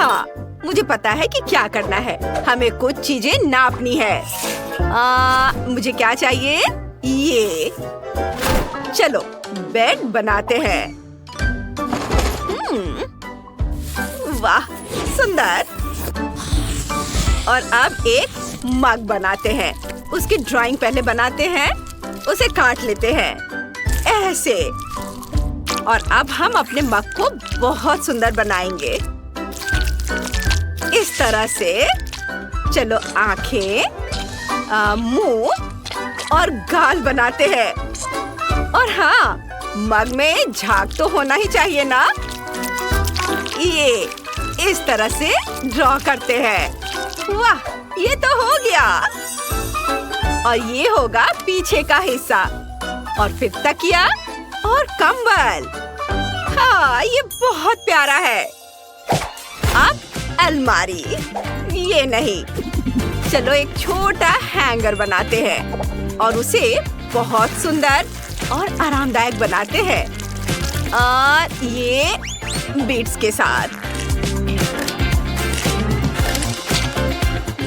हाँ, मुझे पता है कि क्या करना है। हमें कुछ चीजें नापनी है। मुझे क्या चाहिए? ये। चलो बेड बनाते हैं। वाह, सुंदर। और अब एक मग बनाते हैं। उसकी ड्राइंग पहले बनाते हैं, उसे काट लेते हैं ऐसे। और अब हम अपने मग को बहुत सुंदर बनाएंगे इस तरह से। चलो आंखें, मुंह और गाल बनाते हैं। और हाँ, मग में झाग तो होना ही चाहिए ना। ये इस तरह से ड्रॉ करते हैं। वाह, ये तो हो gया। और ये होगा पीछे का हिस्सा। और फिर तकिया और कंबल। हाँ, ये बहुत प्यारा है। अब अलमारी। ये नहीं, चलो एक छोटा हैंगर बनाते हैं और उसे बहुत सुंदर और आरामदायक बनाते हैं। और ये बीड्स के साथ।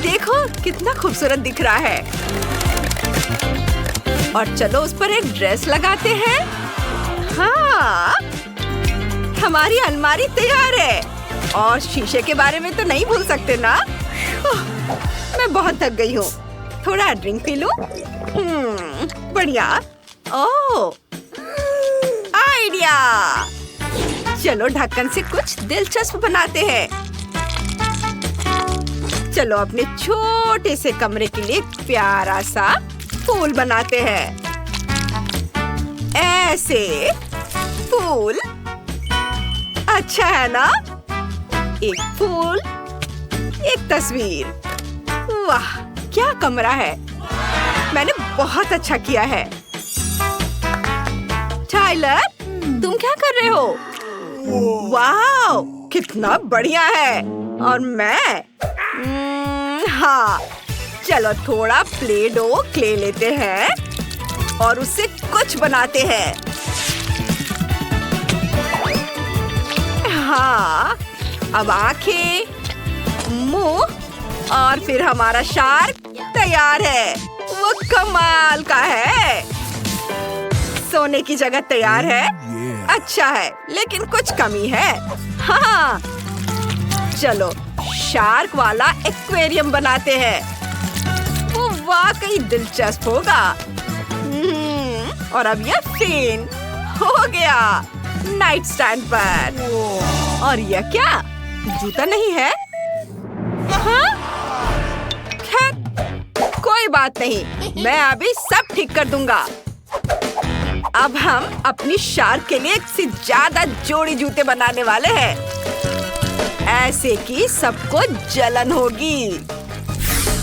देखो कितना खूबसूरत दिख रहा है। और चलो उस पर एक ड्रेस लगाते हैं। हाँ, हमारी अलमारी तैयार है। और शीशे के बारे में तो नहीं भूल सकते ना। मैं बहुत थक गई हूँ, थोड़ा ड्रिंक पी लूं। बढ़िया। ओह, आइडिया। चलो ढक्कन से कुछ दिलचस्प बनाते हैं। चलो अपने छोटे से कमरे के लिए एक प्यारा सा फूल बनाते हैं। ऐसे फूल अच्छा है ना? एक फूल, एक तस्वीर। वाह, क्या कमरा है। मैंने बहुत अच्छा किया है। टाइलर, तुम क्या कर रहे हो? वाह, कितना बढ़िया है। और मैं हाँ, चलो थोड़ा प्ले डो क्ले लेते हैं और उससे कुछ बनाते हैं। हाँ, अब आंखें, मुंह और फिर हमारा शार्क तैयार है। वो कमाल का है। सोने की जगह तैयार है। अच्छा है, लेकिन कुछ कमी है। हाँ, चलो शार्क वाला एक्वेरियम बनाते हैं। वो वाकई दिलचस्प होगा। और अब ये फेन हो गया नाइट स्टैंड पर। और यह क्या, जूता नहीं है? हाँ? खैर, कोई बात नहीं, मैं अभी सब ठीक कर दूंगा। अब हम अपनी शार्क के लिए एक से ज्यादा जोड़ी जूते बनाने वाले हैं, ऐसे कि सबको जलन होगी।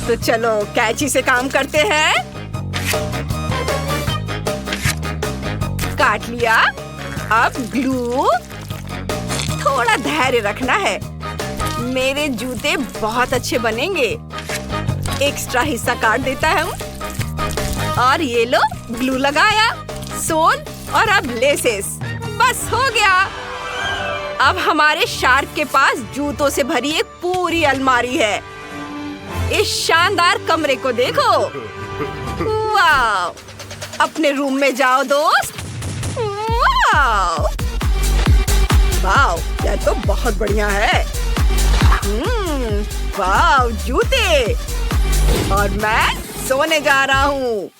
तो चलो कैंची से काम करते हैं। काट लिया। अब ग्लू। थोड़ा धैर्य रखना है। मेरे जूते बहुत अच्छे बनेंगे। एक्स्ट्रा हिस्सा काट देता हूँ। और ये लो, ग्लू लगाया, सोल और अब लेसेस। बस हो गया। अब हमारे शार्क के पास जूतों से भरी एक पूरी अलमारी है। इस शानदार कमरे को देखो। वाह! अपने रूम में जाओ दोस्त। वाह! वाह! यह तो बहुत बढ़िया है। वाह! जूते। और मैं सोने जा रहा हूँ।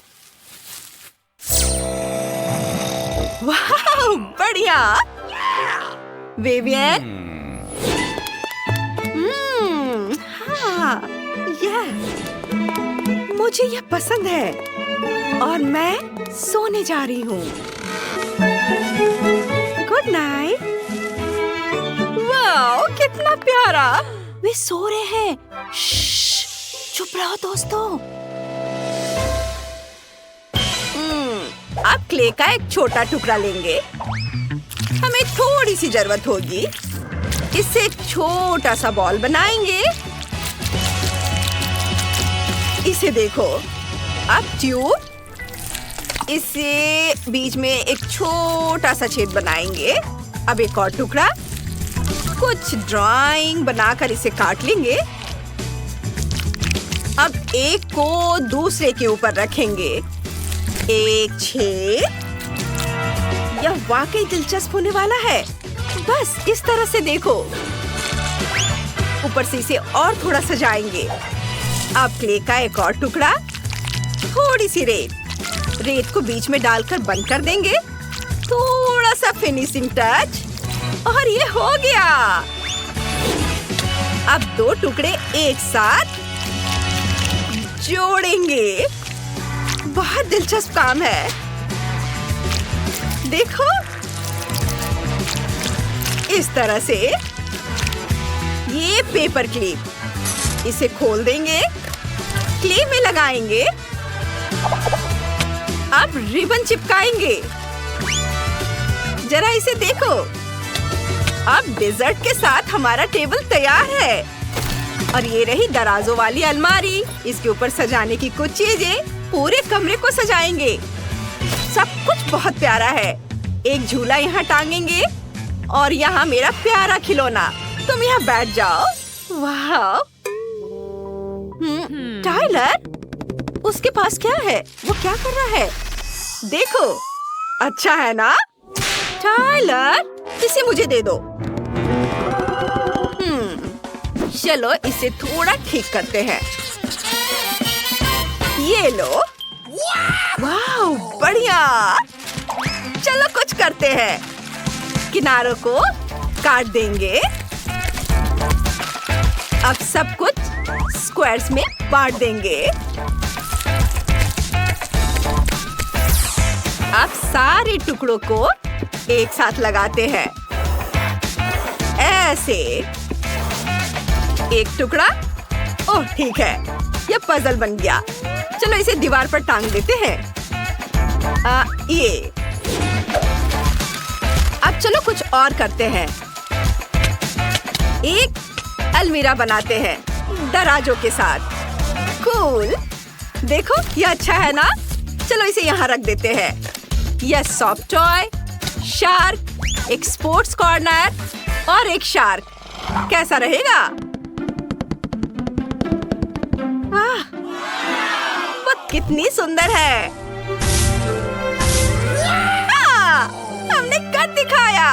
वाह! बढ़िया। विवियन। हाँ, मुझे यह पसंद है। और मैं सोने जा रही हूँ। Good night. वाह, कितना प्यारा। वे सो रहे हैं। चुप रहो दोस्तों। अब क्ले का एक छोटा टुकड़ा लेंगे। हमें थोड़ी सी जरूरत होगी। इससे एक छोटा सा बॉल बनाएंगे। इसे देखो। अब ट्यूब। इसे बीच में एक छोटा सा छेद बनाएंगे। अब एक और टुकड़ा। कुछ ड्राइंग बनाकर इसे काट लेंगे। अब एक को दूसरे के ऊपर रखेंगे। एक छेद। यह वाकई दिलचस्प होने वाला है। बस इस तरह से देखो। ऊपर से इसे और थोड़ा सजाएंगे। अब क्ले का एक और टुकड़ा, थोड़ी सी रेत को बीच में डालकर बंद कर देंगे। थोड़ा सा फिनिशिंग टच और ये हो गया। अब दो टुकड़े एक साथ जोड़ेंगे। बहुत दिलचस्प काम है। देखो, इस तरह से ये पेपर क्लिप, इसे खोल देंगे, क्ले में लगाएंगे। अब रिबन चिपकाएंगे। जरा इसे देखो। अब डेजर्ट के साथ हमारा टेबल तैयार है। और ये रही दराजों वाली अलमारी। इसके ऊपर सजाने की कुछ चीजें पूरे कमरे को सजाएंगे। सब कुछ बहुत प्यारा है। एक झूला यहाँ टांगेंगे और यहाँ मेरा प्यारा खिलौना। तुम यहाँ बैठ जाओ। वाह! टाइलर, उसके पास क्या है? वो क्या कर रहा है? देखो, अच्छा है ना? टाइलर, इसे मुझे दे दो। चलो इसे थोड़ा ठीक करते हैं। ये लो। वाह, बढ़िया। चलो कुछ करते हैं। किनारों को काट देंगे। अब सब कुछ स्क्वायर्स में बांट देंगे। अब सारे टुकड़ों को एक साथ लगाते हैं। ऐसे एक टुकड़ा। ओह, ठीक है, यह पजल बन गया। चलो इसे दीवार पर टांग देते हैं। ये। अब चलो कुछ और करते हैं। एक अलमीरा बनाते हैं दराजों के साथ। कूल। देखो, यह अच्छा है ना? चलो इसे यहाँ रख देते हैं। यह सॉफ्ट टॉय, शार्क, एक स्पोर्ट्स कॉर्नर और एक शार्क। कैसा रहेगा? वाह, वो कितनी सुंदर है। हाँ, हमने कर दिखाया।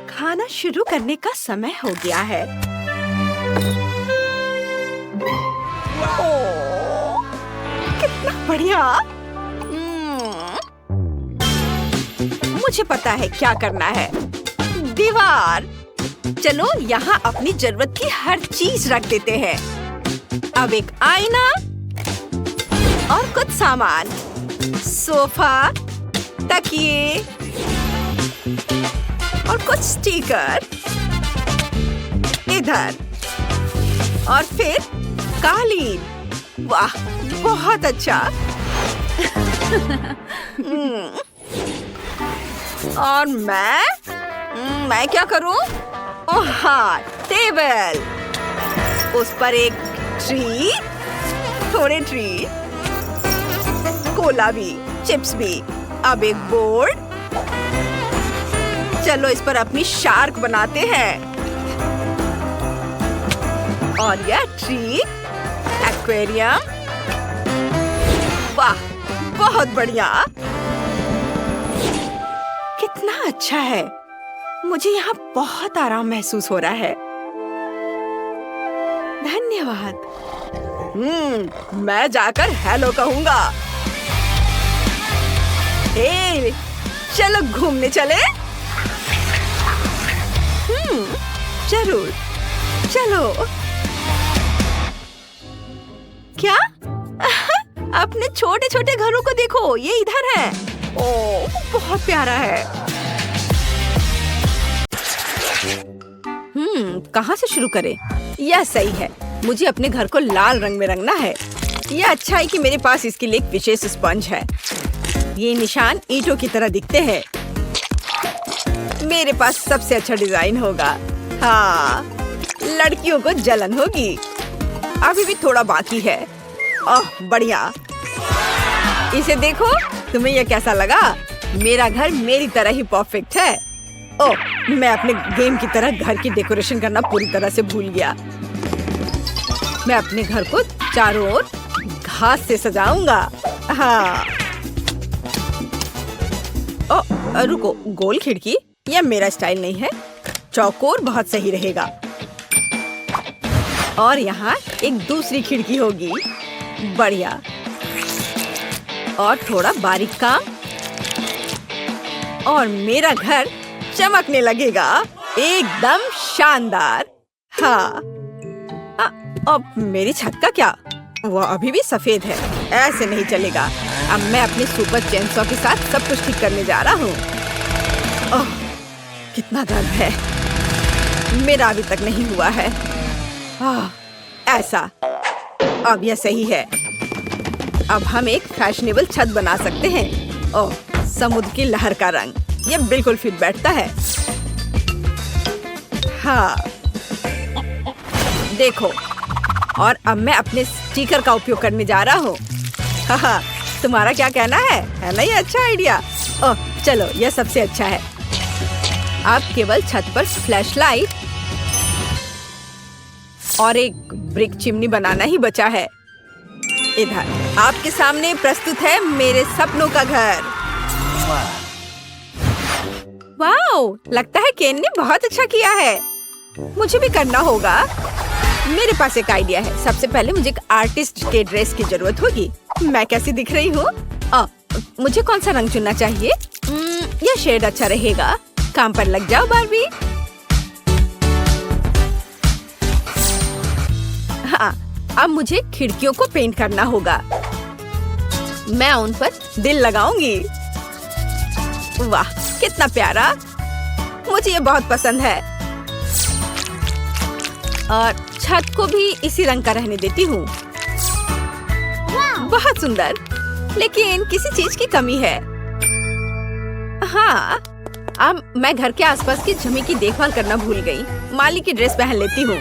खाना शुरू करने का समय हो गया है। ओह, कितना बढ़िया। मुझे पता है क्या करना है। दीवार। चलो यहाँ अपनी जरूरत की हर चीज रख देते हैं। अब एक आईना और कुछ सामान। सोफा, तकिए और कुछ स्टिकर इधर। और फिर कालीन। वाह, बहुत अच्छा। और मैं क्या करूं? ओह हाँ, टेबल। उस पर एक ट्री, थोड़े ट्री, कोला भी, चिप्स भी। अब एक बोर्ड। चलो इस पर अपनी शार्क बनाते हैं। और यह ट्री, एक्वेरियम। वाह, बहुत बढ़िया। कितना अच्छा है। मुझे यहाँ बहुत आराम महसूस हो रहा है। धन्यवाद। मैं जाकर हेलो कहूँगा। हे, चलो घूमने चले। जरूर, चलो। क्या? अपने छोटे छोटे घरों को देखो, ये इधर है। ओह, बहुत प्यारा है। कहाँ से शुरू करें? यह सही है। मुझे अपने घर को लाल रंग में रंगना है। यह अच्छा है कि मेरे पास इसके लिए एक विशेष स्पंज है। ये निशान ईंटों की तरह दिखते हैं। मेरे पास सबसे अच्छा डिजाइन होगा। हाँ, लड़कियों को जलन होगी। अभी भी थोड़ा बाकी है। ओह, बढ़िया। इसे देखो, तुम्हें यह कैसा लगा? मेरा घर मेरी तरह ही परफेक्ट है। ओह, मैं अपने गेम की तरह घर की डेकोरेशन करना पूरी तरह से भूल गया। मैं अपने घर को चारों ओर घास से सजाऊंगा। हाँ। ओह, रुको, गोल खिड़की? यह मेरा स्टाइल नहीं है। चौकोर बहुत सही रहेगा। और यहाँ एक दूसरी खिड़की होगी। बढ़िया। और थोड़ा बारीक काम और मेरा घर चमकने लगेगा। एकदम शानदार। हाँ। अब मेरी छत का क्या? वो अभी भी सफेद है। ऐसे नहीं चलेगा। अब मैं अपने सुपर चेनसॉ के साथ सब कुछ ठीक करने जा रहा हूँ। ओह, कितना दर्द है। मेरा अभी तक नहीं हुआ है। ऐसा। अब यह सही है। अब हम एक फैशनेबल छत बना सकते हैं। ओह, समुद्र की लहर का रंग। यह बिल्कुल फिट बैठता है। हाँ, देखो। और अब मैं अपने स्टिकर का उपयोग करने जा रहा हूँ। हाँ, तुम्हारा क्या कहना है ना? ये अच्छा आइडिया। ओह, चलो, यह सबसे अच्छा है। अब केवल छत पर फ्लैशलाइट और एक ब्रिक चिमनी बनाना ही बचा है। इधर आपके सामने प्रस्तुत है मेरे सपनों का घर। वाओ, लगता है केन ने बहुत अच्छा किया है। मुझे भी करना होगा। मेरे पास एक आइडिया है। सबसे पहले मुझे एक आर्टिस्ट के ड्रेस की जरूरत होगी। मैं कैसी दिख रही हूँ? मुझे कौन सा रंग चुनना चाहिए? यह शेड अच्छा रहेगा। काम पर लग जाओ बारबी। हाँ, अब मुझे खिड़कियों को पेंट करना होगा। मैं उन पर दिल लगाऊंगी। वाह, कितना प्यारा। मुझे ये बहुत पसंद है। और छत को भी इसी रंग का रहने देती हूँ। बहुत सुंदर, लेकिन किसी चीज की कमी है। हाँ, अब मैं घर के आसपास की जमीन की देखभाल करना भूल गई। माली की ड्रेस पहन लेती हूँ।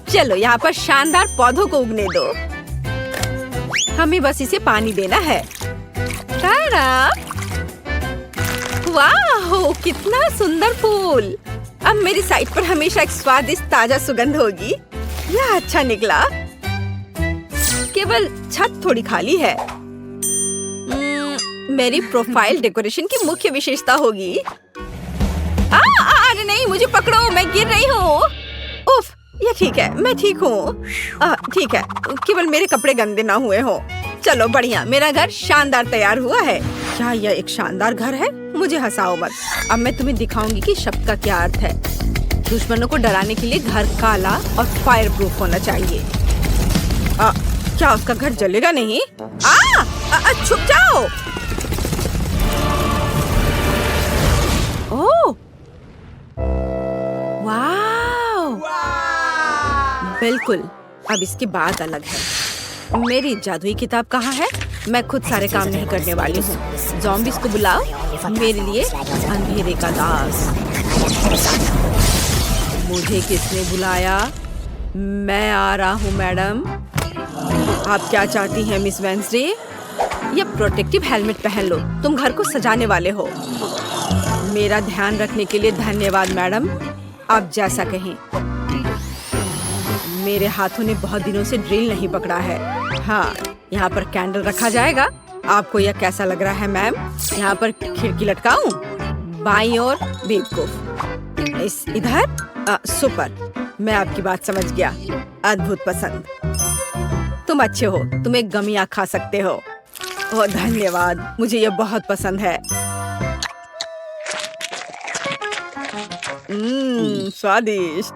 चलो, यहाँ पर शानदार पौधों को उगने दो। हमें बस इसे पानी देना है। तारा! वाह, कितना सुंदर फूल। अब मेरी साइड पर हमेशा एक स्वादिष्ट ताजा सुगंध होगी। यह अच्छा निकला। केवल छत थोड़ी खाली है। मेरी प्रोफाइल डेकोरेशन की मुख्य विशेषता होगी। अरे नहीं, मुझे पकड़ो, मैं गिर रही हूँ। उफ, ये ठीक है, मैं ठीक हूँ। ठीक है, केवल मेरे कपड़े गंदे ना हुए हो। चलो, बढ़िया, मेरा घर शानदार तैयार हुआ है। क्या यह एक शानदार घर है? मुझे हंसाओ मत। अब मैं तुम्हें दिखाऊंगी कि शब्द का क्या अर्थ है। दुश्मनों को डराने के लिए घर काला और फायर प्रूफ होना चाहिए। क्या उसका घर जलेगा नहीं? छुप जाओ। ओह, वाव! बिल्कुल। अब इसकी बात अलग है। मेरी जादुई किताब कहाँ है? मैं खुद सारे काम नहीं करने वाली हूँ। ज़ॉम्बीज़ को बुलाओ, मेरे लिए अंधेरे का दास। मुझे किसने बुलाया? मैं आ रहा हूँ मैडम। आप क्या चाहती हैं मिस वेंसडे? ये प्रोटेक्टिव हेलमेट पहन लो। तुम घर को सजाने वाले हो। मेरा ध्यान रखने के लिए धन्यवाद मैडम। आप जैसा कहें। मेरे हाथों ने बहुत दिनों से ड्रिल नहीं पकड़ा है। हाँ, यहाँ पर कैंडल रखा जाएगा। आपको यह कैसा लग रहा है मैम? यहाँ पर खिड़की लटकाऊं? बाईं ओर बेवकूफ। इस इधर सुपर। मैं आपकी बात समझ गया। अद्भुत पसंद। तुम अच्छे हो। तुम एक गमिया खा सकते हो। ओह, धन्यवाद। मुझे यह बहुत पसंद है। स्वादिष्ट।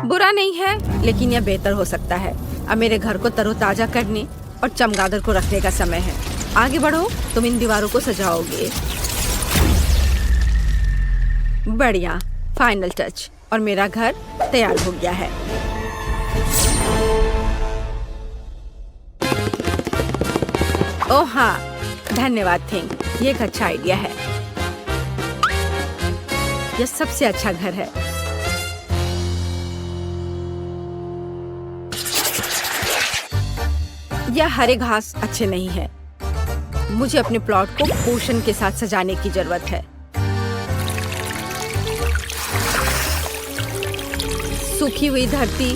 बुरा नहीं है, लेकिन यह बेहतर हो सकता है। अब मेरे घर को तरोताजा करने और चमगादड़ को रखने का समय है। आगे बढ़ो, तुम इन दीवारों को सजाओगे। बढ़िया, फाइनल टच। और मेरा घर तैयार हो गया है। ओह हाँ, धन्यवाद थिंग। ये एक अच्छा आइडिया है। यह सबसे अच्छा घर है। यह हरे घास अच्छे नहीं है। मुझे अपने प्लॉट को पोषण के साथ सजाने की जरूरत है। सूखी हुई धरती,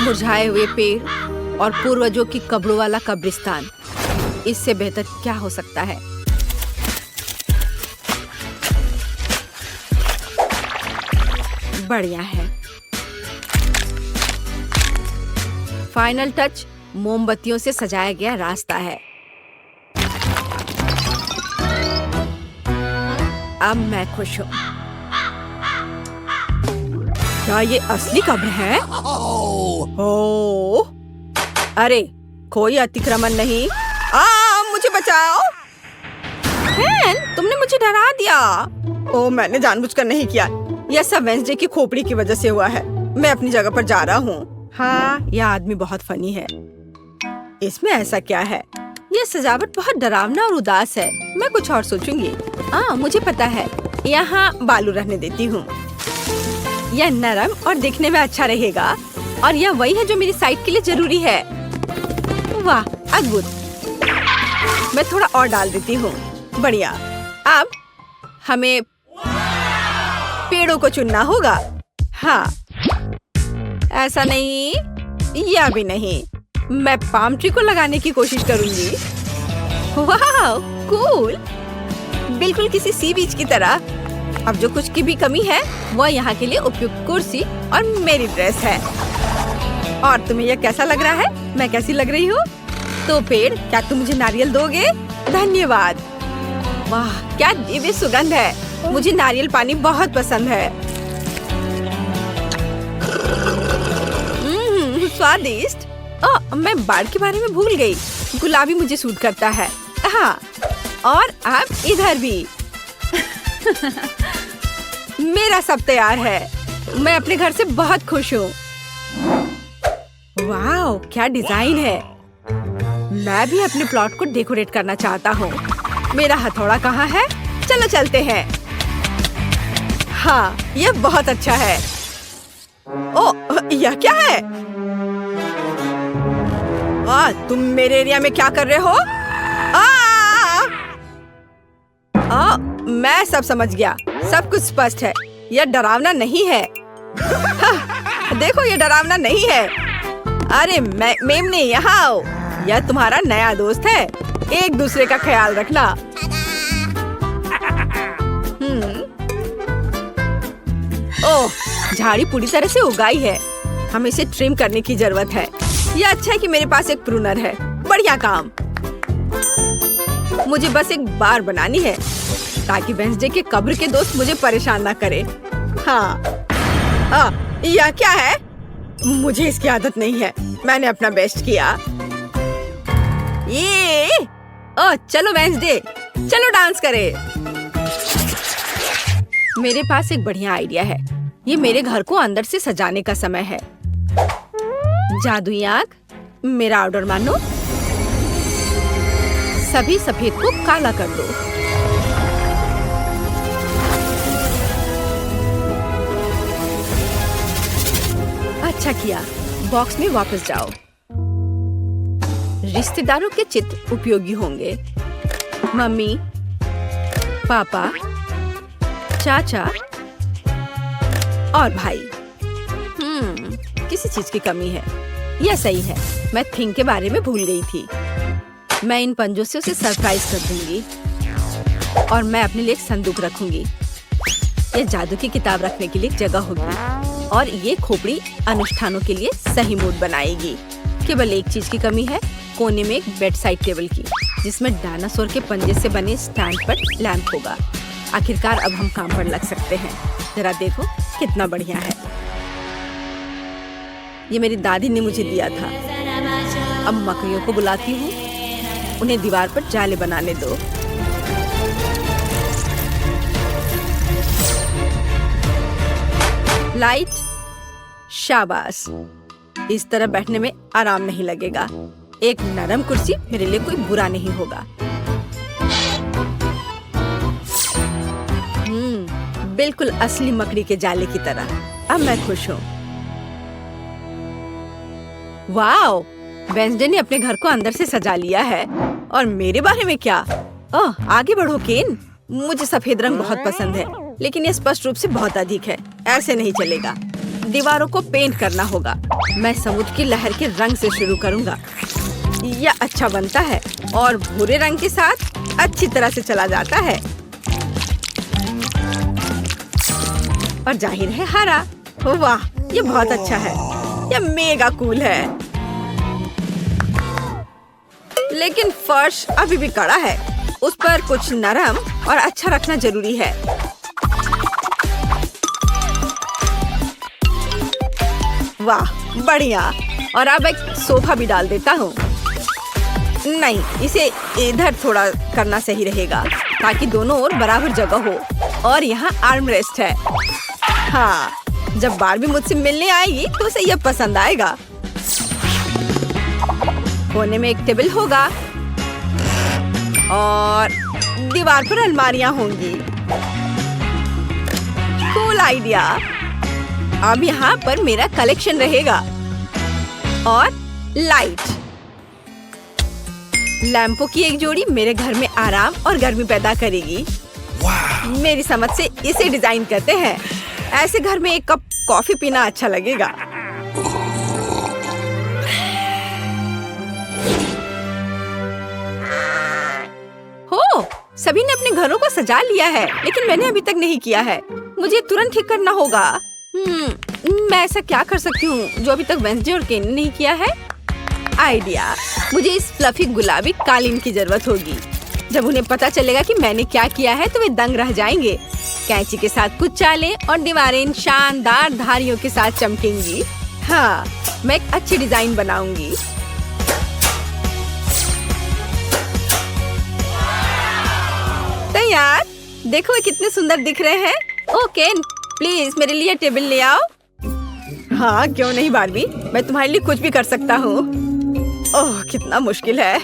मुरझाए हुए पेड़ और पूर्वजों की कब्रों वाला कब्रिस्तान। इससे बेहतर क्या हो सकता है? बढ़िया है। फाइनल टच मोमबत्तियों से सजाया गया रास्ता है। अब मैं खुश हूँ। क्या ये असली कब्र है? ओह! अरे, कोई अतिक्रमण नहीं। मुझे बचाओ। तुमने मुझे डरा दिया। ओह, मैंने जानबूझकर नहीं किया। यह सब वेंसडे की खोपड़ी की वजह से हुआ है। मैं अपनी जगह पर जा रहा हूँ। हाँ, यह आदमी बहुत फनी है। इसमें ऐसा क्या है? यह सजावट बहुत डरावना और उदास है। मैं कुछ और सोचूंगी। मुझे पता है। यहाँ बालू रहने देती हूँ। यह नरम और दिखने में अच्छा रहेगा और यह वही है जो मेरी साइट के लिए जरूरी है। वाह, अद्भुत। मैं थोड़ा और डाल देती हूँ। बढ़िया। अब हमें पेड़ों को चुनना होगा। हाँ, ऐसा नहीं, या भी नहीं। मैं पाम ट्री को लगाने की कोशिश करूंगी। वाह, कूल। बिल्कुल किसी सी बीच की तरह। अब जो कुछ की भी कमी है वह यहाँ के लिए उपयुक्त कुर्सी और मेरी ड्रेस है। और तुम्हें यह कैसा लग रहा है? मैं कैसी लग रही हूँ? तो पेड़, क्या तुम मुझे नारियल दोगे? धन्यवाद। वाह, क्या दिव्य सुगंध है। मुझे नारियल पानी बहुत पसंद है। स्वादिष्ट। मैं बाढ़ के बारे में भूल गई। गुलाबी मुझे सूट करता है। हाँ, और अब इधर भी। मेरा सब तैयार है। मैं अपने घर से बहुत खुश हूँ। वाह, क्या डिजाइन है। मैं भी अपने प्लॉट को डेकोरेट करना चाहता हूँ। मेरा हथौड़ा कहाँ है? चलो चलते हैं। हाँ, यह बहुत अच्छा है। ओह, यह क्या है? तुम मेरे एरिया में क्या कर रहे हो? मैं सब समझ गया। सब कुछ स्पष्ट है। यह डरावना नहीं है। देखो, यह डरावना नहीं है। अरे मेमने, यहाँ आओ। यह तुम्हारा नया दोस्त है। एक दूसरे का ख्याल रखना। ओह, झाड़ी पूरी तरह से उगाई है। हमें इसे ट्रिम करने की जरूरत है। यह अच्छा है कि मेरे पास एक प्रूनर है। बढ़िया काम। मुझे बस एक बार बनानी है ताकि वेंसडे के कब्र के दोस्त मुझे परेशान न करे। हाँ, यह क्या है? मुझे इसकी आदत नहीं है। मैंने अपना बेस्ट किया। चलो वेंसडे, चलो डांस करें। मेरे पास एक बढ़िया आइडिया है। ये मेरे घर को अंदर से सजाने का समय है। जादुई आग, मेरा ऑर्डर मानो। सभी सफेद को काला कर दो। अच्छा किया। बॉक्स में वापस जाओ। रिश्तेदारों के चित्र उपयोगी होंगे। मम्मी, पापा, चाचा और भाई। किसी चीज की कमी है। यह सही है। मैं थिंग के बारे में भूल गई थी। मैं इन पंजों से उसे सरप्राइज कर दूंगी और मैं अपने लिए एक संदूक रखूंगी। यह जादू की किताब रखने के लिए एक जगह होगी और ये खोपड़ी अनुष्ठानों के लिए सही मूड बनाएगी। केवल एक चीज की कमी है, कोने में एक बेड साइड टेबल की, जिसमें डायनासोर के पंजे से बने स्टैंड पर लैंप होगा। आखिरकार अब हम काम पर लग सकते हैं। जरा देखो कितना बढ़िया है। ये मेरी दादी ने मुझे दिया था। अब मकड़ियों को बुलाती हूँ। उन्हें दीवार पर जाले बनाने दो। लाइट, शाबाश। इस तरह बैठने में आराम नहीं लगेगा। एक नरम कुर्सी मेरे लिए कोई बुरा नहीं होगा। बिल्कुल असली मकड़ी के जाले की तरह। अब मैं खुश हूँ। वाओ, वेंसडे ने अपने घर को अंदर से सजा लिया है। और मेरे बारे में क्या? आगे बढ़ो केन। मुझे सफेद रंग बहुत पसंद है, लेकिन ये स्पष्ट रूप से बहुत अधिक है। ऐसे नहीं चलेगा। दीवारों को पेंट करना होगा। मैं समुद्र की लहर के रंग से शुरू करूंगा। यह अच्छा बनता है और भूरे रंग के साथ अच्छी तरह से चला जाता है। और जाहिर है हरा। वाह, ये बहुत अच्छा है। यह मेगा कूल है। लेकिन फर्श अभी भी कड़ा है। उस पर कुछ नरम और अच्छा रखना जरूरी है। वाह, बढ़िया। और अब एक सोफा भी डाल देता हूँ। नहीं, इसे इधर थोड़ा करना सही रहेगा ताकि दोनों ओर बराबर जगह हो। और यहाँ आर्म रेस्ट है। हाँ, जब बारबी मुझसे मिलने आएगी तो उसे यह पसंद आएगा। कोने में एक टेबल होगा और दीवार पर अलमारियां होंगी। Cool idea. अब यहाँ पर मेरा कलेक्शन रहेगा। और लाइट, लैंपों की एक जोड़ी मेरे घर में आराम और गर्मी पैदा करेगी। मेरी समझ से इसे डिजाइन करते हैं। ऐसे घर में एक कप कॉफी पीना अच्छा लगेगा। हो, सभी ने अपने घरों को सजा लिया है, लेकिन मैंने अभी तक नहीं किया है। मुझे तुरंत ठीक करना होगा। मैं ऐसा क्या कर सकती हूँ जो अभी तक वेंसडे और केन ने नहीं किया है? आइडिया, मुझे इस फ्लफी गुलाबी कालीन की जरूरत होगी। जब उन्हें पता चलेगा कि मैंने क्या किया है तो वे दंग रह जाएंगे। कैंची के साथ कुछ चालें और दीवारें इन शानदार धारियों के साथ चमकेंगी। हाँ, मैं एक अच्छी डिजाइन बनाऊंगी। तैयार? देखो वे कितने सुंदर दिख रहे हैं। ओ केन, प्लीज मेरे लिए टेबल ले आओ। हाँ, क्यों नहीं बारबी, मैं तुम्हारे लिए कुछ भी कर सकता हूँ। ओह, कितना मुश्किल है।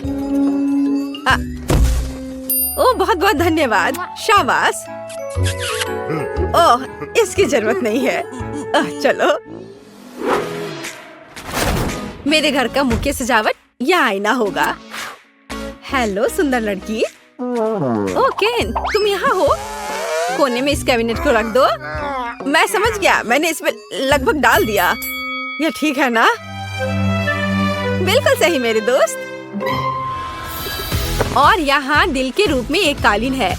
ओह, बहुत बहुत धन्यवाद। शाबाश। ओह, इसकी जरूरत नहीं है। चलो। मेरे घर का मुख्य सजावट यह आईना होगा। हेलो सुंदर लड़की। ओह केन, तुम यहाँ हो? कोने में इस कैबिनेट को रख दो। मैं समझ गया, मैंने इसमें लगभग डाल दिया। यह ठीक है ना? बिल्कुल सही मेरे दोस्त। और यहाँ दिल के रूप में एक कालीन है।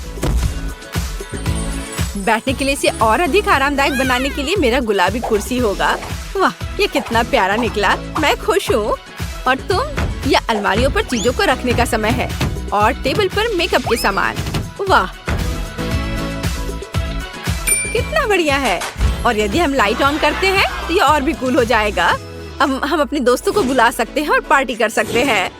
बैठने के लिए इसे और अधिक आरामदायक बनाने के लिए मेरा गुलाबी कुर्सी होगा। वाह, ये कितना प्यारा निकला। मैं खुश हूँ। और तुम? यह अलमारियों पर चीजों को रखने का समय है और टेबल पर मेकअप के सामान। वाह, कितना बढ़िया है। और यदि हम लाइट ऑन करते हैं तो ये और भी कूल हो जाएगा। अब हम अपने दोस्तों को बुला सकते हैं और पार्टी कर सकते हैं।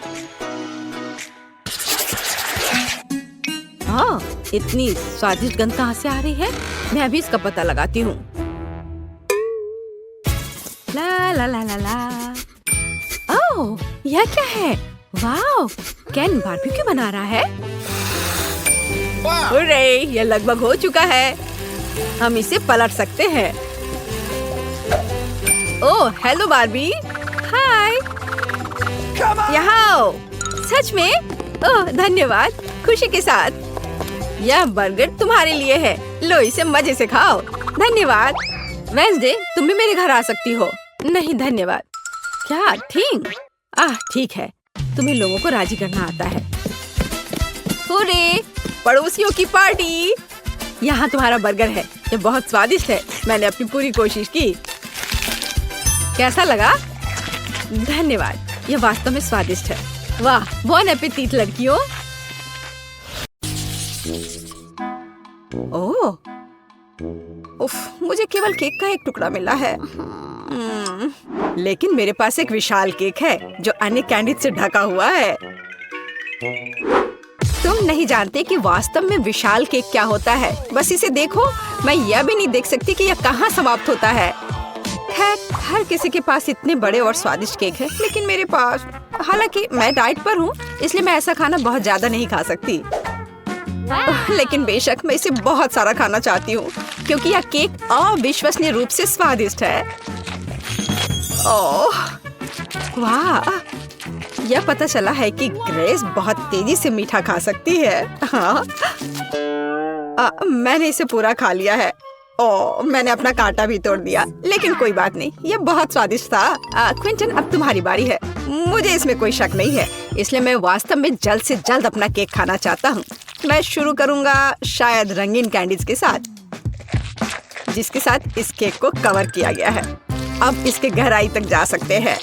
हाँ, इतनी स्वादिष्ट गंध कहाँ से आ रही है? मैं अभी इसका पता लगाती हूँ। ला ला ला ला ला। ओह, यह क्या है? वाह, केन बारबेक्यू बना रहा है। हुर्रे, यह लगभग हो चुका है। हम इसे पलट सकते हैं। ओह, हेलो बारबी। हाय। यहाँ आओ। सच में? ओह, धन्यवाद। खुशी के साथ। यह बर्गर तुम्हारे लिए है। लो, इसे मजे से खाओ। धन्यवाद। वेंसडे, तुम भी मेरे घर आ सकती हो। नहीं धन्यवाद। क्या? ठीक है। तुम्हें लोगों को राजी करना आता है। हुर्रे, पड़ोसियों की पार्टी। यहाँ तुम्हारा बर्गर है। ये बहुत स्वादिष्ट है। मैंने अपनी पूरी कोशिश की। कैसा लगा? धन्यवाद। यह वास्तव में स्वादिष्ट है। वाह, बॉन एपेटीट लड़कियों। ओह, उफ, मुझे केवल केक का एक टुकड़ा मिला है। लेकिन मेरे पास एक विशाल केक है जो अन्य कैंडी से ढका हुआ है। तुम नहीं जानते कि वास्तव में विशाल केक क्या होता है। बस इसे देखो। मैं यह भी नहीं देख सकती कि यह कहाँ समाप्त होता है। खैर, हर किसी के पास इतने बड़े और स्वादिष्ट केक है, लेकिन मेरे पास, हालांकि मैं डाइट पर हूँ, इसलिए मैं ऐसा खाना बहुत ज्यादा नहीं खा सकती। लेकिन बेशक मैं इसे बहुत सारा खाना चाहती हूँ क्योंकि यह केक अविश्वसनीय रूप से स्वादिष्ट है। ओह, वाह, यह पता चला है कि ग्रेस बहुत तेजी से मीठा खा सकती है। हाँ, मैंने इसे पूरा खा लिया है। मैंने अपना कांटा भी तोड़ दिया, लेकिन कोई बात नहीं, ये बहुत स्वादिष्ट था। क्विंटन, अब तुम्हारी बारी है। मुझे इसमें कोई शक नहीं है, इसलिए मैं वास्तव में जल्द से जल्द अपना केक खाना चाहता हूँ। मैं शुरू करूँगा शायद रंगीन कैंडीज के साथ, जिसके साथ इस केक को कवर किया गया है। अब इसके गहराई तक जा सकते हैं।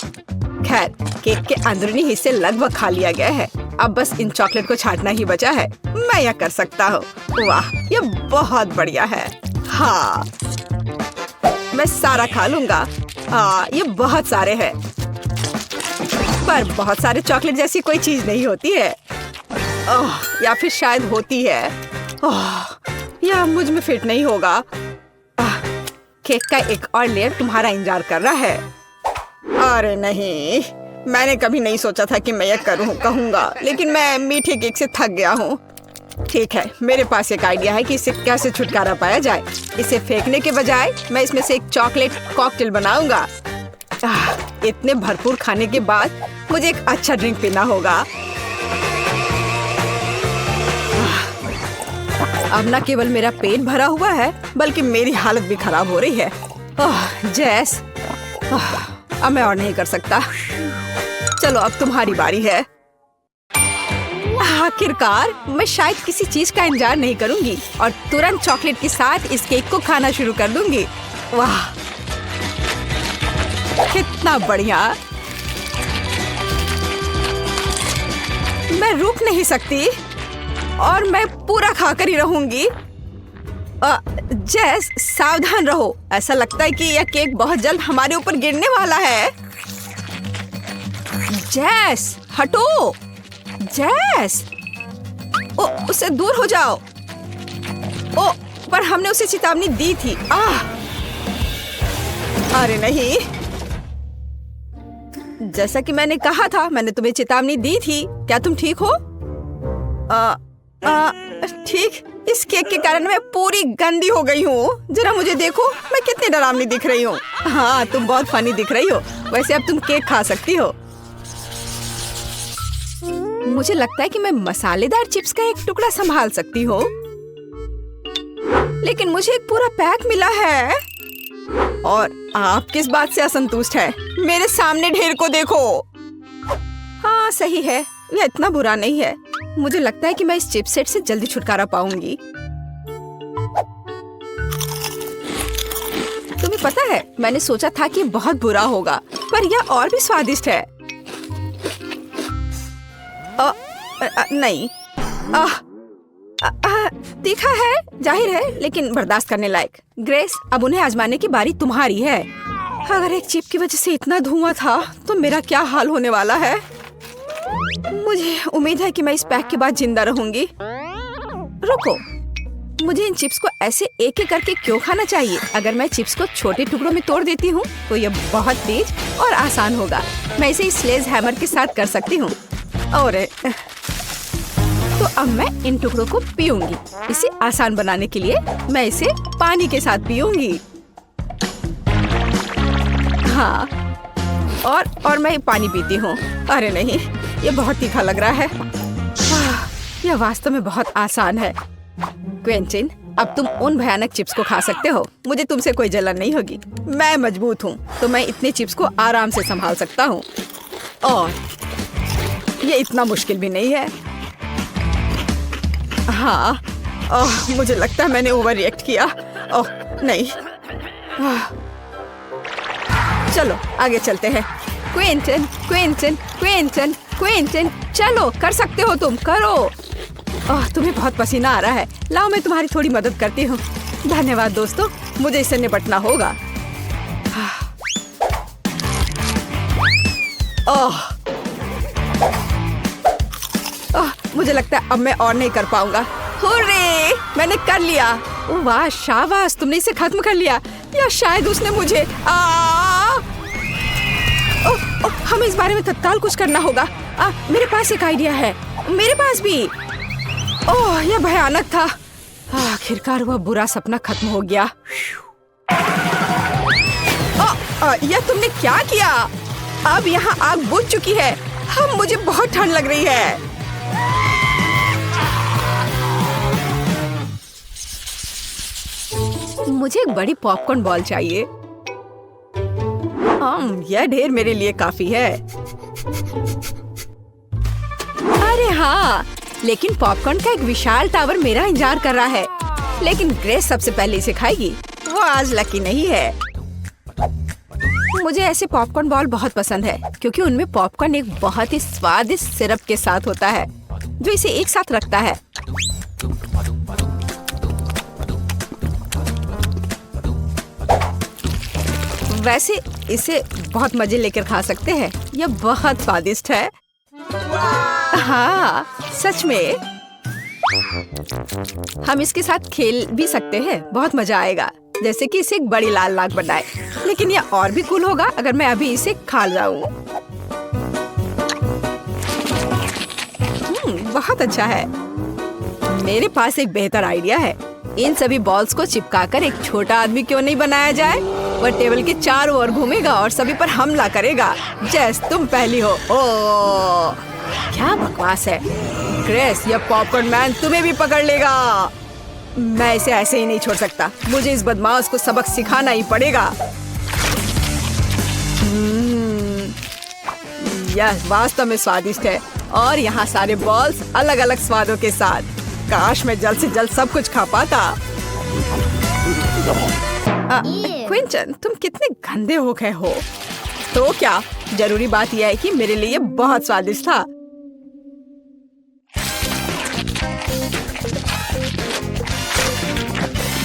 खैर, केक के अंदरूनी हिस्से लगभग खा लिया गया है। अब बस इन चॉकलेट को छांटना ही बचा है। मैं यह कर सकता हूँ। वाह, ये बहुत बढ़िया है। हाँ, मैं सारा खा लूंगा। ये बहुत सारे हैं, पर बहुत सारे चॉकलेट जैसी कोई चीज नहीं होती है। या फिर शायद होती है। यह मुझ में फिट नहीं होगा। केक का एक और लेयर तुम्हारा इंतजार कर रहा है। अरे नहीं, मैंने कभी नहीं सोचा था कि मैं यह कहूँगा, लेकिन मैं मीठे केक से थक गया हूँ। ठीक है, मेरे पास एक आइडिया है कि इससे कैसे छुटकारा पाया जाए। इसे फेंकने के बजाय मैं इसमें से एक चॉकलेट कॉकटेल बनाऊंगा। इतने भरपूर खाने के बाद मुझे एक अच्छा ड्रिंक पीना होगा। अब न केवल मेरा पेट भरा हुआ है, बल्कि मेरी हालत भी खराब हो रही है। जैस, अब मैं और नहीं कर सकता। चलो, अब तुम्हारी बारी है। आखिरकार मैं शायद किसी चीज का इंतजार नहीं करूंगी और तुरंत चॉकलेट के साथ इस केक को खाना शुरू कर दूंगी। वाह, कितना बढ़िया। मैं रुक नहीं सकती और मैं पूरा खाकर ही रहूंगी। जैस, सावधान रहो। ऐसा लगता है कि यह केक बहुत जल्द हमारे ऊपर गिरने वाला है। जैस, हटो। जैस, उससे दूर हो जाओ। पर हमने उसे चेतावनी दी थी। अरे नहीं, जैसा कि मैंने कहा था, मैंने तुम्हें चेतावनी दी थी। क्या तुम ठीक हो? ठीक। इस केक के कारण मैं पूरी गंदी हो गई हूँ। जरा मुझे देखो, मैं कितनी डरावनी दिख रही हूँ। हाँ, तुम बहुत फनी दिख रही हो। वैसे अब तुम केक खा सकती हो। मुझे लगता है कि मैं मसालेदार चिप्स का एक टुकड़ा संभाल सकती हूँ, लेकिन मुझे एक पूरा पैक मिला है। और आप किस बात से असंतुष्ट है? मेरे सामने ढेर को देखो। हाँ, सही है, यह इतना बुरा नहीं है। मुझे लगता है कि मैं इस चिप्स सेट से जल्दी छुटकारा पाऊंगी। तुम्हें पता है, मैंने सोचा था कि बहुत बुरा होगा, पर यह और भी स्वादिष्ट है। नहीं, तीखा है, जाहिर है, लेकिन बर्दाश्त करने लायक। ग्रेस, अब उन्हें आजमाने की बारी तुम्हारी है। अगर एक चिप की वजह से इतना धुआं था, तो मेरा क्या हाल होने वाला है। मुझे उम्मीद है कि मैं इस पैक के बाद जिंदा रहूंगी। रुको, मुझे इन चिप्स को ऐसे एक एक करके क्यों खाना चाहिए? अगर मैं चिप्स को छोटे टुकड़ों में तोड़ देती हूँ, तो यह बहुत तेज और आसान होगा। मैं इसे इस स्लेज हैमर के साथ कर सकती हूँ। और तो अब मैं इन टुकड़ों को पीऊंगी। इसे आसान बनाने के लिए मैं इसे पानी के साथ पीऊंगी। हाँ, और मैं पानी पीती हूँ। अरे नहीं, ये बहुत तीखा लग रहा है। यह वास्तव में बहुत आसान है। क्विंटन, अब तुम उन भयानक चिप्स को खा सकते हो। मुझे तुमसे कोई जलन नहीं होगी। मैं मजबूत हूँ, तो मैं इतने चिप्स को आराम से संभाल सकता हूँ। और ये इतना मुश्किल भी नहीं है। हाँ, मुझे लगता है मैंने ओवर रिएक्ट किया। नहीं। चलो आगे चलते हैं। क्विंटन, क्विंटन, क्विंटन, क्विंटन, चलो, कर सकते हो तुम, करो। तुम्हें बहुत पसीना आ रहा है। लाओ, मैं तुम्हारी थोड़ी मदद करती हूँ। धन्यवाद दोस्तों, मुझे इससे निपटना होगा। मुझे लगता है अब मैं और नहीं कर पाऊंगा। हुर्रे, मैंने कर लिया। वाह, शाबाश, तुमने इसे खत्म कर लिया। या शायद उसने मुझे हमें इस बारे में तत्काल कुछ करना होगा। मेरे पास एक आइडिया है। मेरे पास भी। यह भयानक था। आखिरकार वह बुरा सपना खत्म हो गया। यह तुमने क्या किया? अब यहाँ आग बुझ चुकी है। मुझे बहुत ठंड लग रही है। मुझे एक बड़ी पॉपकॉर्न बॉल चाहिए। यह ढेर मेरे लिए काफी है। अरे हाँ, लेकिन पॉपकॉर्न का एक विशाल टावर मेरा इंतजार कर रहा है। लेकिन ग्रेस सबसे पहले इसे खाएगी। वो आज लकी नहीं है। मुझे ऐसे पॉपकॉर्न बॉल बहुत पसंद है क्योंकि उनमें पॉपकॉर्न एक बहुत ही स्वादिष्ट सिरप के साथ होता है जो इसे एक साथ रखता है। वैसे इसे बहुत मजे लेकर खा सकते हैं। यह बहुत स्वादिष्ट है। हाँ, सच में। हम इसके साथ खेल भी सकते हैं। बहुत मजा आएगा, जैसे कि इसे एक बड़ी लाल नाग बनाए। लेकिन यह और भी कूल होगा अगर मैं अभी इसे खा जाऊं। बहुत अच्छा है। मेरे पास एक बेहतर आइडिया है। इन सभी बॉल्स को चिपकाकर एक छोटा आदमी क्यों नहीं बनाया जाए? वह टेबल के चारों ओर घूमेगा और सभी पर हमला करेगा। जेस, तुम पहली हो। ओह, क्या बकवास है। ग्रेस, यह पॉपकॉर्न मैन तुम्हें भी पकड़ लेगा। मैं इसे ऐसे ही नहीं छोड़ सकता। मुझे इस बदमाश को सबक सिखाना ही पड़ेगा। यह वास्तव में स्वादिष्ट है और यहाँ सारे बॉल्स अलग अलग स्वादों के साथ। काश मैं जल्द से जल्द सब कुछ खा पाता। क्विंटन, तुम कितने गंदे हो गए हो। तो क्या, जरूरी बात यह है कि मेरे लिए बहुत स्वादिष्ट था।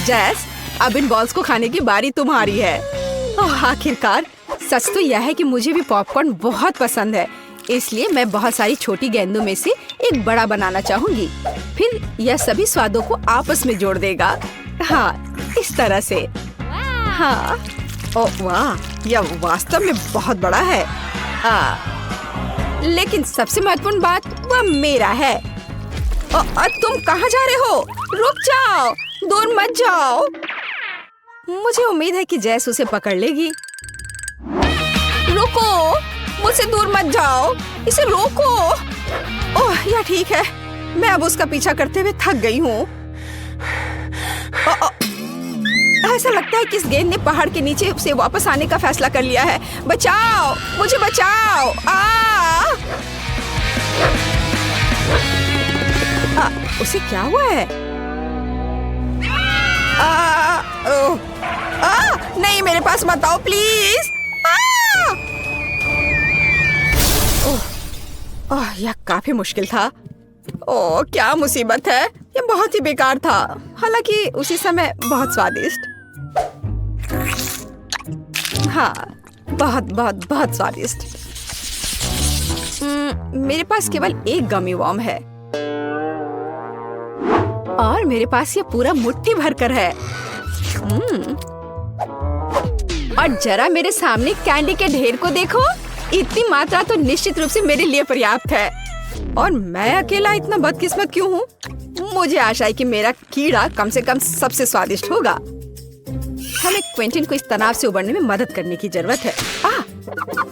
जेस, अब इन बॉल्स को खाने की बारी तुम्हारी है। आखिरकार। सच तो यह है कि मुझे भी पॉपकॉर्न बहुत पसंद है, इसलिए मैं बहुत सारी छोटी गेंदों में से एक बड़ा बनाना चाहूंगी। फिर यह सभी स्वादों को आपस में जोड़ देगा। हाँ, इस तरह से। हाँ, ओह वाह, यह वास्तव में बहुत बड़ा है। लेकिन सबसे महत्वपूर्ण बात वह मेरा है। तुम कहाँ जा रहे हो? रुक जाओ, दूर मत जाओ। मुझे उम्मीद है कि जैस उसे पकड़ लेगी। रुको, मुझसे दूर मत जाओ, इसे रोको। ओह, यह ठीक है। मैं अब उसका पीछा करते हुए थक गई हूँ। ऐसा लगता है कि इस गेंद ने पहाड़ के नीचे से वापस आने का फैसला कर लिया है। बचाओ, मुझे बचाओ। उसे क्या हुआ है? नहीं, मेरे पास मत आओ प्लीज। यह काफी मुश्किल था। ओह, क्या मुसीबत है। यह बहुत ही बेकार था, हालांकि उसी समय बहुत स्वादिष्ट। हाँ, बहुत बहुत बहुत स्वादिष्ट। मेरे पास केवल एक गमी वर्म है और मेरे पास ये पूरा मुट्ठी भरकर है। और जरा मेरे सामने कैंडी के ढेर को देखो। इतनी मात्रा तो निश्चित रूप से मेरे लिए पर्याप्त है। और मैं अकेला इतना बदकिस्मत क्यों हूँ? मुझे आशा है कि मेरा कीड़ा कम से कम सबसे स्वादिष्ट होगा। हमें क्विंटन को इस तनाव से उबरने में मदद करने की जरूरत है।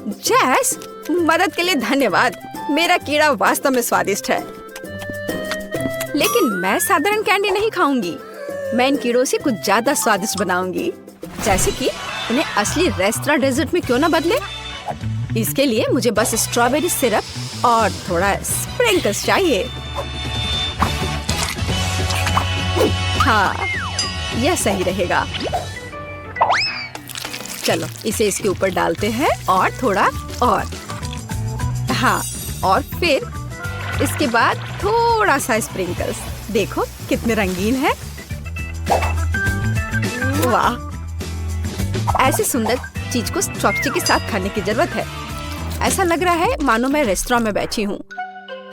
जेस, मदद के लिए धन्यवाद। मेरा कीड़ा वास्तव में स्वादिष्ट है। लेकिन मैं साधारण कैंडी नहीं खाऊंगी। मैं इन कीड़ों से कुछ ज्यादा स्वादिष्ट बनाऊंगी, जैसे कि उन्हें असली रेस्टोरेंट डेजर्ट में क्यों न बदले। इसके लिए मुझे बस स्ट्रॉबेरी सिरप और थोड़ा स्प्रिंकल्स चाहिए। हाँ, यह सही रहेगा। चलो, इसे इसके ऊपर डालते हैं और थोड़ा और। हाँ, और फिर इसके बाद थोड़ा सा स्प्रिंकल्स। देखो कितने रंगीन है। वाह, ऐसे सुंदर चीज को चॉपस्टिक के साथ खाने की जरूरत है। ऐसा लग रहा है मानो मैं रेस्टोरेंट में बैठी हूँ।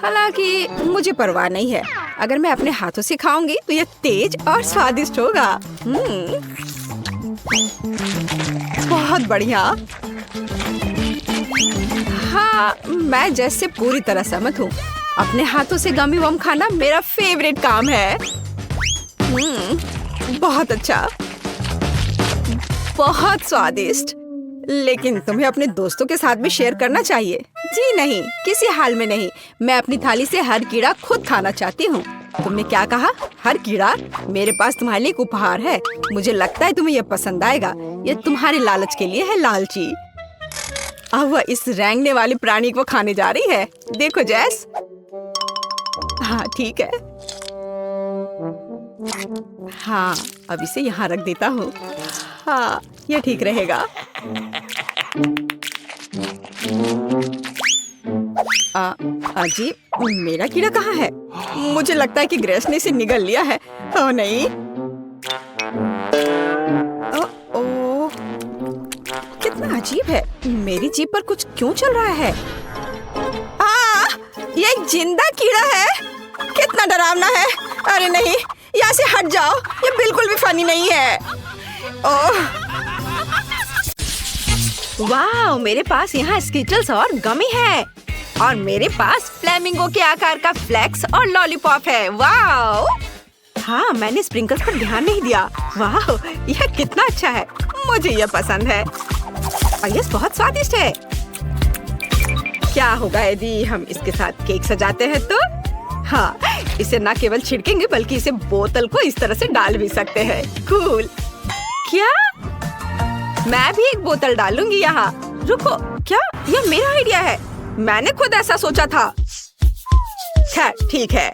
हालांकि मुझे परवाह नहीं है। अगर मैं अपने हाथों से खाऊंगी तो यह तेज और स्वादिष्ट होगा। बहुत बढ़िया। हाँ, मैं जैसे पूरी तरह सहमत हूँ। अपने हाथों से गमी वर्म खाना मेरा फेवरेट काम है। बहुत अच्छा, बहुत स्वादिष्ट। लेकिन तुम्हें अपने दोस्तों के साथ भी शेयर करना चाहिए। जी नहीं, किसी हाल में नहीं। मैं अपनी थाली से हर कीड़ा खुद खाना चाहती हूँ। तुमने क्या कहा? हर कीड़ा? मेरे पास तुम्हारे लिए एक उपहार है। मुझे लगता है तुम्हें यह पसंद आएगा। ये तुम्हारे लालच के लिए है, लालची। अब वह इस रेंगने वाले प्राणी को खाने जा रही है। देखो जैस। हाँ ठीक है। हाँ, अब इसे यहाँ रख देता हूँ। हाँ, ये ठीक रहेगा। अजीब, मेरा कीड़ा कहाँ है? मुझे लगता है कि ग्रेस ने इसे निगल लिया है। ओह नहीं। ओह, कितना अजीब है। मेरी जीभ पर कुछ क्यों चल रहा है? ये एक जिंदा कीड़ा है। कितना डरावना है। अरे नहीं, यहाँ से हट जाओ। ये बिल्कुल भी फनी नहीं है। ओह वाह, मेरे पास यहाँ स्किटल्स और गमी है। और मेरे पास फ्लेमिंगो के आकार का फ्लेक्स और लॉलीपॉप है। वाह! हाँ, मैंने स्प्रिंकल्स पर ध्यान नहीं दिया। वाह, यह कितना अच्छा है। मुझे यह पसंद है और यह बहुत स्वादिष्ट है। क्या होगा यदि हम इसके साथ केक सजाते हैं तो? हाँ, इसे न केवल छिड़केंगे बल्कि इसे बोतल को इस तरह से डाल भी सकते हैं। कूल। क्या? मैं भी एक बोतल डालूंगी यहाँ। रुको, क्या यह मेरा आइडिया है? मैंने खुद ऐसा सोचा था। खैर ठीक है।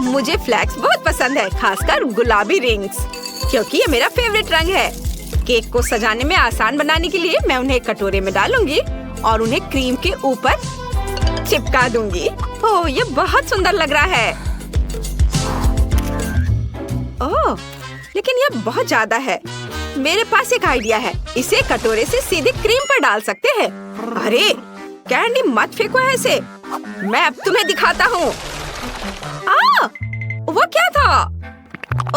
मुझे फ्लैक्स बहुत पसंद है, खासकर गुलाबी रिंग्स, क्योंकि ये मेरा फेवरेट रंग है। केक को सजाने में आसान बनाने के लिए मैं उन्हें एक कटोरे में डालूंगी और उन्हें क्रीम के ऊपर चिपका दूंगी। ओह, ये बहुत सुंदर लग रहा है। ओह, लेकिन यह बहुत ज्यादा है। मेरे पास एक आइडिया है। इसे कटोरे से सीधे क्रीम पर डाल सकते हैं। अरे कैंडी मत फेंको ऐसे। मैं अब तुम्हें दिखाता हूँ। वो क्या था?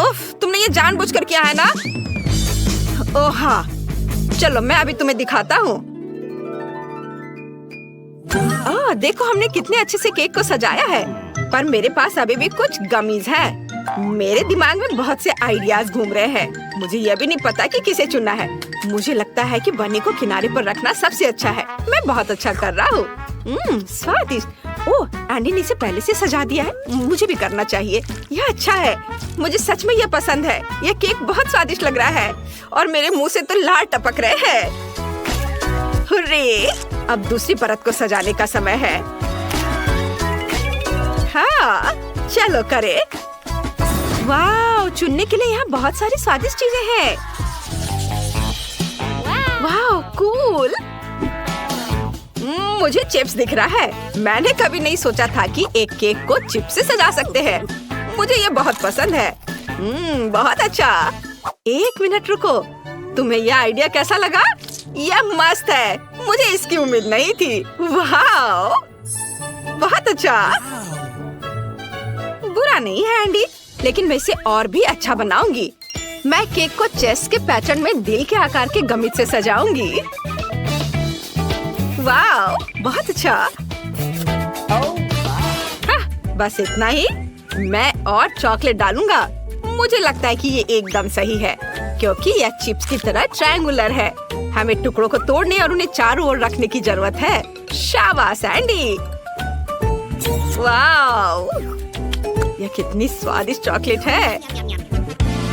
उफ, तुमने ये जानबूझकर किया है ना? ओह हाँ, चलो मैं अभी तुम्हें दिखाता हूँ। देखो हमने कितने अच्छे से केक को सजाया है। पर मेरे पास अभी भी कुछ गमीज हैं। मेरे दिमाग में बहुत से आइडियाज घूम रहे हैं। मुझे यह भी नहीं पता कि किसे चुनना है। मुझे लगता है कि बनी को किनारे पर रखना सबसे अच्छा है। मैं बहुत अच्छा कर रहा हूँ। स्वादिष्ट। ओह, एंडी ने इसे पहले से सजा दिया है। मुझे भी करना चाहिए। यह अच्छा है। मुझे सच में यह पसंद है। यह केक बहुत स्वादिष्ट लग रहा है और मेरे मुंह से तो लार टपक रहे हैं। हुर्रे! अब दूसरी परत को सजाने का समय है। हाँ, चलो करे। वाह, चुनने के लिए यहाँ बहुत सारी स्वादिष्ट चीजें हैं। वाह, कूल। मुझे चिप्स दिख रहा है। मैंने कभी नहीं सोचा था कि एक केक को चिप्स से सजा सकते हैं। मुझे ये बहुत पसंद है। बहुत अच्छा। एक मिनट रुको, तुम्हें यह आइडिया कैसा लगा? यह मस्त है। मुझे इसकी उम्मीद नहीं थी। वाह, बहुत अच्छा। बुरा नहीं है एंडी, लेकिन मैं इसे और भी अच्छा बनाऊंगी। मैं केक को चेस्ट के पैटर्न में दिल के आकार के गमित से सजाऊंगी। वाह, बहुत अच्छा। बस इतना ही। मैं और चॉकलेट डालूंगा। मुझे लगता है कि ये एकदम सही है, क्योंकि यह चिप्स की तरह ट्रायंगुलर है। हमें टुकड़ों को तोड़ने और उन्हें चारों ओर रखने की जरूरत है। शाबाश एंडी। वाह, यह कितनी स्वादिष्ट चॉकलेट है।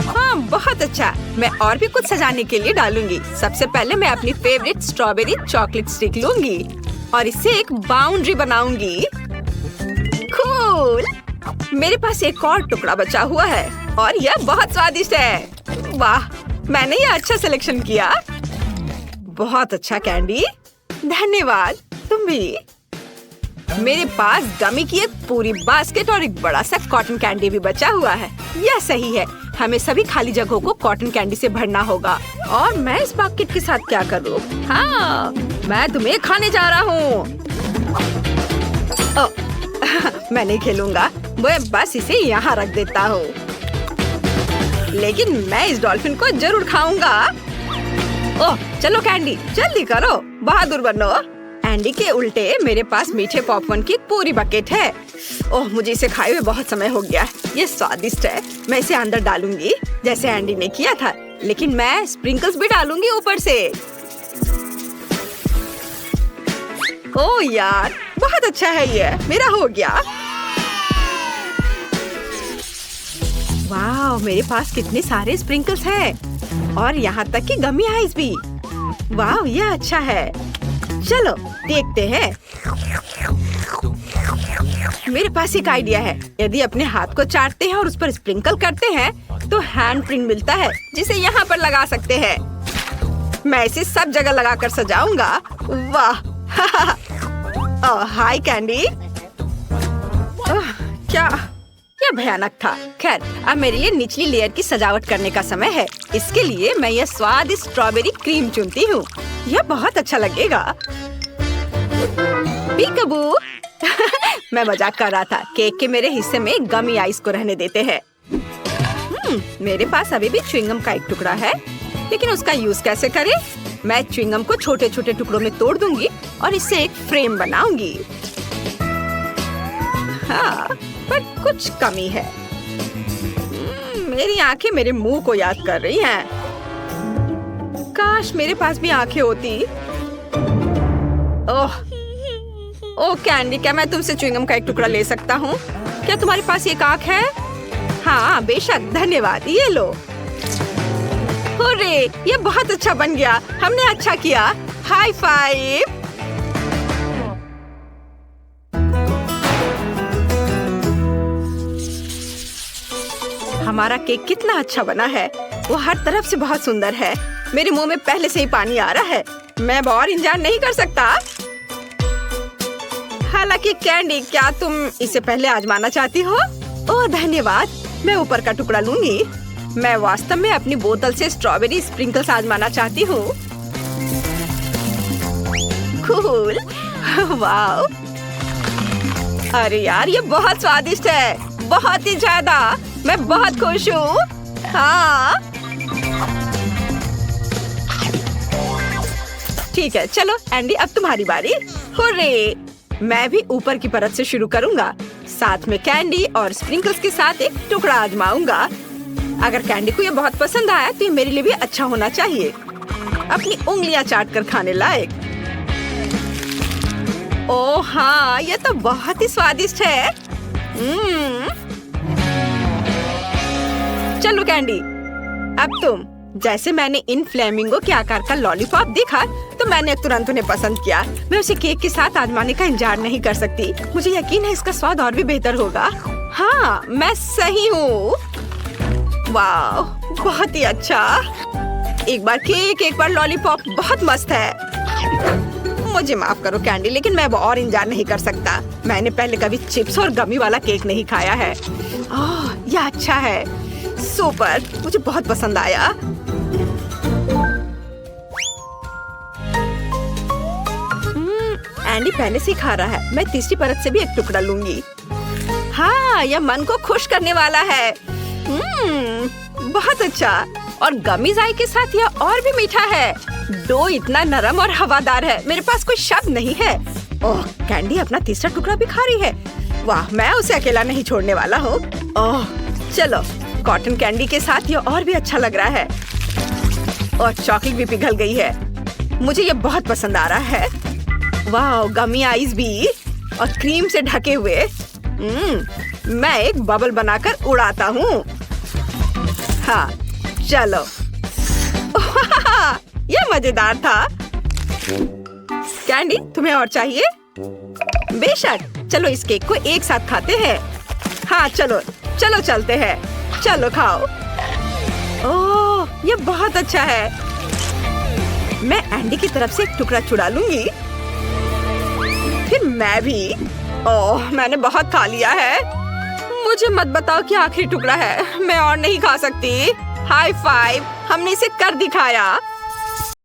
हाँ, बहुत अच्छा। मैं और भी कुछ सजाने के लिए डालूंगी। सबसे पहले मैं अपनी फेवरेट स्ट्रॉबेरी चॉकलेट स्टिक लूंगी और इससे एक बाउंड्री बनाऊंगी। कूल। मेरे पास एक और टुकड़ा बचा हुआ है और यह बहुत स्वादिष्ट है। वाह, मैंने यह अच्छा सिलेक्शन किया। बहुत अच्छा कैंडी, धन्यवाद। तुम भी। मेरे पास गमी की एक पूरी बास्केट और एक बड़ा सा कॉटन कैंडी भी बचा हुआ है। यह सही है। हमें सभी खाली जगहों को कॉटन कैंडी से भरना होगा। और मैं इस बास्केट के साथ क्या करूँ? हाँ, मैं तुम्हें खाने जा रहा हूँ। मैं नहीं खेलूंगा। मैं बस इसे यहाँ रख देता हूँ। लेकिन मैं इस डॉल्फिन को जरूर खाऊंगा। ओह, चलो कैंडी, जल्दी करो, बहादुर बनो। एंडी के उल्टे मेरे पास मीठे पॉपकॉर्न की पूरी बकेट है। ओह, मुझे इसे खाए हुए बहुत समय हो गया। ये स्वादिष्ट है। मैं इसे अंदर डालूंगी जैसे एंडी ने किया था, लेकिन मैं स्प्रिंकल्स भी डालूंगी ऊपर से। ओह यार, बहुत अच्छा है। ये मेरा हो गया। वाह, मेरे पास कितने सारे स्प्रिंकल्स हैं और यहाँ तक कि गमी आइस भी। वाह, ये अच्छा है। चलो देखते हैं। मेरे पास एक आइडिया है। यदि अपने हाथ को चाटते हैं और उस पर स्प्रिंकल करते हैं तो हैंड प्रिंट मिलता है जिसे यहाँ पर लगा सकते हैं। मैं इसे सब जगह लगाकर सजाऊंगा। वाह हाय कैंडी। क्या भयानक था। खैर, अब मेरे लिए निचली लेयर की सजावट करने का समय है। इसके लिए मैं यह स्वादिष्ट स्ट्रॉबेरी क्रीम चुनती हूँ। यह बहुत अच्छा लगेगा। पीकबू मैं मजाक कर रहा था। केक के मेरे हिस्से में गमी आइस को रहने देते हैं। मेरे पास अभी भी च्युइंगम का एक टुकड़ा है, लेकिन उसका यूज कैसे करें? मैं च्युइंगम को छोटे छोटे टुकड़ों में तोड़ दूंगी और इससे एक फ्रेम बनाऊंगी। हाँ, पर कुछ कमी है। मेरी आंखें मेरे मुंह को याद कर रही हैं। काश मेरे पास भी आंखें होती। ओह कैंडी, क्या मैं तुमसे च्युइंगम का एक टुकड़ा ले सकता हूँ? क्या तुम्हारे पास एक आंख है? हाँ बेशक, धन्यवाद। ये लो। हुर्रे, ये बहुत अच्छा बन गया। हमने अच्छा किया। High five. हमारा केक कितना अच्छा बना है। वो हर तरफ से बहुत सुंदर है। मेरे मुंह में पहले से ही पानी आ रहा है। मैं अब और इंतजार नहीं कर सकता। हालांकि कैंडी, क्या तुम इसे पहले आजमाना चाहती हो? ओह धन्यवाद, मैं ऊपर का टुकड़ा लूंगी। मैं वास्तव में अपनी बोतल से स्ट्रॉबेरी स्प्रिंकल्स आजमाना चाहती हूँ। कूल। वाओ, अरे यार, ये बहुत स्वादिष्ट है। बहुत ही ज्यादा। मैं बहुत खुश हूँ। हाँ ठीक है, चलो एंडी, अब तुम्हारी बारी। हुर्रे, मैं भी ऊपर की परत से शुरू करूँगा। साथ में कैंडी और स्प्रिंकल्स के साथ एक टुकड़ा आजमाऊंगा। अगर कैंडी को ये बहुत पसंद आया तो ये मेरे लिए भी अच्छा होना चाहिए। अपनी उंगलियां चाट कर खाने लायक। ओह हाँ, ये तो बहुत ही स्वादिष्ट है। चलो कैंडी, अब तुम। जैसे मैंने इन फ्लेमिंगो के आकार का लॉलीपॉप देखा तो मैंने तुरंत उन्हें पसंद किया। मैं उसे केक के साथ आजमाने का इंतजार नहीं कर सकती। मुझे यकीन है इसका स्वाद और भी बेहतर होगा। हाँ, मैं सही हूँ। वाह, बहुत ही अच्छा। एक बार केक, एक बार लॉलीपॉप, बहुत मस्त है। मुझे माफ करो कैंडी, लेकिन मैं अब और इंतजार नहीं कर सकता। मैंने पहले कभी चिप्स और गमी वाला केक नहीं खाया है। यह अच्छा है। सुपर, मुझे बहुत पसंद आया। एंडी पहले से ही खा रहा है। मैं तीसरी परत से भी एक टुकड़ा लूंगी। हाँ, यह मन को खुश करने वाला है। बहुत अच्छा। और गमीज आई के साथ यह और भी मीठा है। डो इतना नरम और हवादार है, मेरे पास कोई शब्द नहीं है। ओह, कैंडी अपना तीसरा टुकड़ा भी खा रही है। वाह, मैं उसे अकेला नहीं छोड़ने वाला हूँ। ओह चलो, कॉटन कैंडी के साथ यह और भी अच्छा लग रहा है। और चॉकलेट भी पिघल गई है। मुझे यह बहुत पसंद आ रहा है। वाह, गमी आइस भी और क्रीम से ढके हुए। मैं एक बबल बनाकर उड़ाता हूँ। हाँ चलो। यह मजेदार था। कैंडी, तुम्हें और चाहिए? बेशक, चलो इस केक को एक साथ खाते हैं। हाँ चलो चलो चलते हैं। चलो खाओ। ओह, ये बहुत अच्छा है। मैं एंडी की तरफ से एक टुकड़ा चुरा लूंगी। फिर मैं भी। ओह, मैंने बहुत खा लिया है। मुझे मत बताओ कि आखिरी टुकड़ा है। मैं और नहीं खा सकती। हाई फाइव, हमने इसे कर दिखाया।